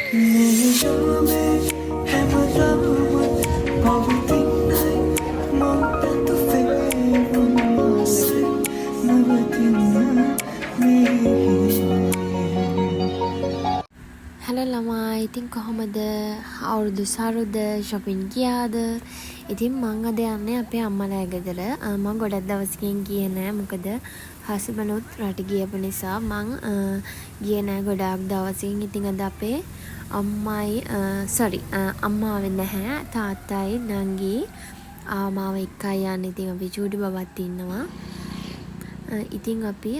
Hello ළමයි, ඉතින් කොහොමද? අවුරුදු සරුද shopping ගියාද? ඉතින් මං අද යන්නේ අපේ අම්මලා ගෙදර. මං ගොඩක් දවසකින් ගියේ නෑ. මොකද හස්බන්ඩ්ුත් රට ගියපු නිසා මං ගියේ නෑ ගොඩාක් දවසින්. ඉතින් අද අපේ අම්මා ආවේ නැහැ. තාත්තයි නංගි මාව එක්කයි යන්නේ. ඉතින් අපි චූටි බබත් ඉන්නවා. ඉතින් අපි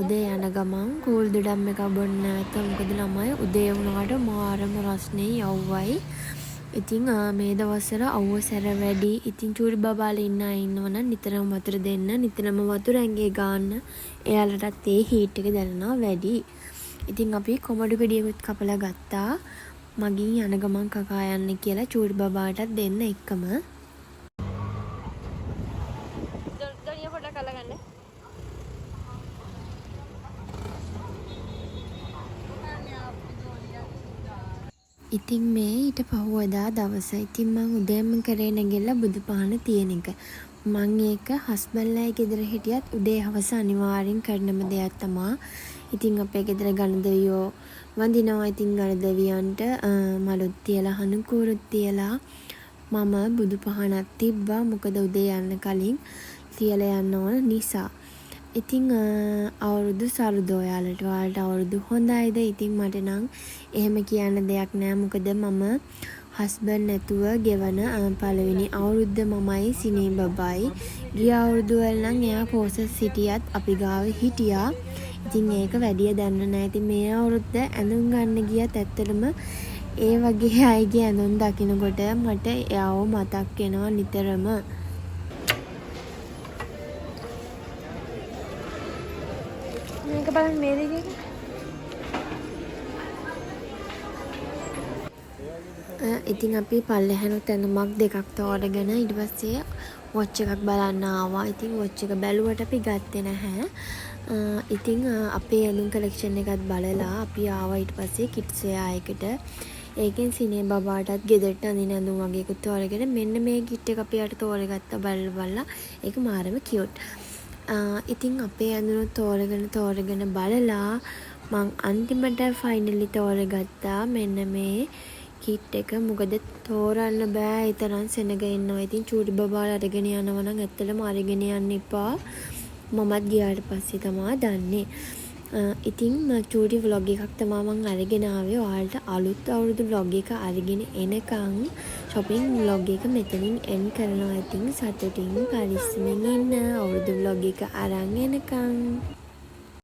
උදේ යන ගමන් කූල් දඩම් එකක් බොන්න නැවතුවා. මොකද ළමයි උදේ වුණාට මාරම රස්නේ යව්වයි. ඉතින් මේ දවස්වල අවුව සැර වැඩි. ඉතින් චූටි බබාලා ඉන්න අය ඉන්නවනම් නිතරම වතුර දෙන්න. නිතරම වතුර ඇඟේ ගාන්න. එයාලටත් ඒ හීට් එක දැනෙනවා වැඩි. ඉතින් අපි කොමඩු ගෙඩියකුත් කපලා ගත්තා. මගින් යන ගමන් කකා යන්න කියලා චූටි බබාටත් දෙන්න එක්කම. ඉතින් මේ ඊට පහුවදා දවස. ඉතින් මං උදේම කරේ නැගිටලා බුදුපහන තියෙන එක. මං ඒක හස්බන්ඩ්ලාගේ ගෙදර හිටියත් උදේ හවස අනිවාර්යෙන් කරනම දෙයක් තමයි. ඉතින් අපේ ගෙදර ගණදෙවියෝ වඳිනවා. ඉතින් ගණදෙවියන්ට මලුත් තියලා හනුකූරුත් තියලා මම බුදුපහනක් තිබ්බා. මොකද උදේ යන්න කලින් තියලා යන්න ඕන නිසා. ඉතින් අවුරුදු සරුද ඔයාලට අවුරුදු හොඳයිද? ඉතින් මට නම් එහෙම කියන්න දෙයක් නෑ. මොකද මම හස්බන්ඩ් නැතුව ගෙවන පළවෙනි අවුරුද්ද මමයි සිනේ බබයි. ගිය අවුරුදු වල නම් එයා පෝසත් සිටියත් අපි ගාව හිටියා. ඉතින් ඒක වැඩිය දන්න නෑ. ඉතින් මේ අවුරුද්ද ඇඳුම් ගන්න ගියත් ඇත්තටම ඒ වගේ අයගේ ඇඳුම් දකිනකොට මට එයාව මතක් වෙනවා නිතරම. මේක බලන්න මේ දෙකේ. ඉතින් අපි පල්ලෙහානුත් ඇඳුමක් දෙකක් තෝරගෙන ඊට පස්සේ වොච් එකක් බලන්න ආවා. ඉතින් වොච් එක බැලුවට අපි ගත්තේ නැහැ. ඉතින් අපේ ඇඳුම් කලෙක්ෂන් එකත් බලලා අපි ආවා ඊට පස්සේ කිඩ්ස් වෙයා එකට. ඒකෙන් සිනේ බබාටත් ගෙදරට අඳින ඇඳුම් වගේකුත් තෝරගෙන මෙන්න මේ කිට් එක අපි යට තෝරගත්තා බලලා. ඒක මාරම කියුට්. ඉතින් අපේ ඇඳුම් තෝරගෙන බලලා මං අන්තිමට ෆයිනලි තෝරගත්තා මෙන්න මේ කිට් එක. මොකද තෝරන්න බෑ ඒ තරම් සෙනග ඉන්නවා. ඉතින් චූටි බබාලා අරගෙන යනවා නම් ඇත්තටම අරගෙන යන්න එපා. මමත් ගියාට පස්සේ තමයි දන්නේ. ඉතින් චූටි vlog එකක් තමයි මං අරගෙන ආවේ. ඔයාලට අලුත් අවුරුදු vlog එක අරගෙන එනකන් shopping vlog එක මෙතනින් end කරනවා. ඉතින් සතුටින් පරිස්සමෙන් ඉන්න අවුරුදු vlog එක අරන් එනකන්.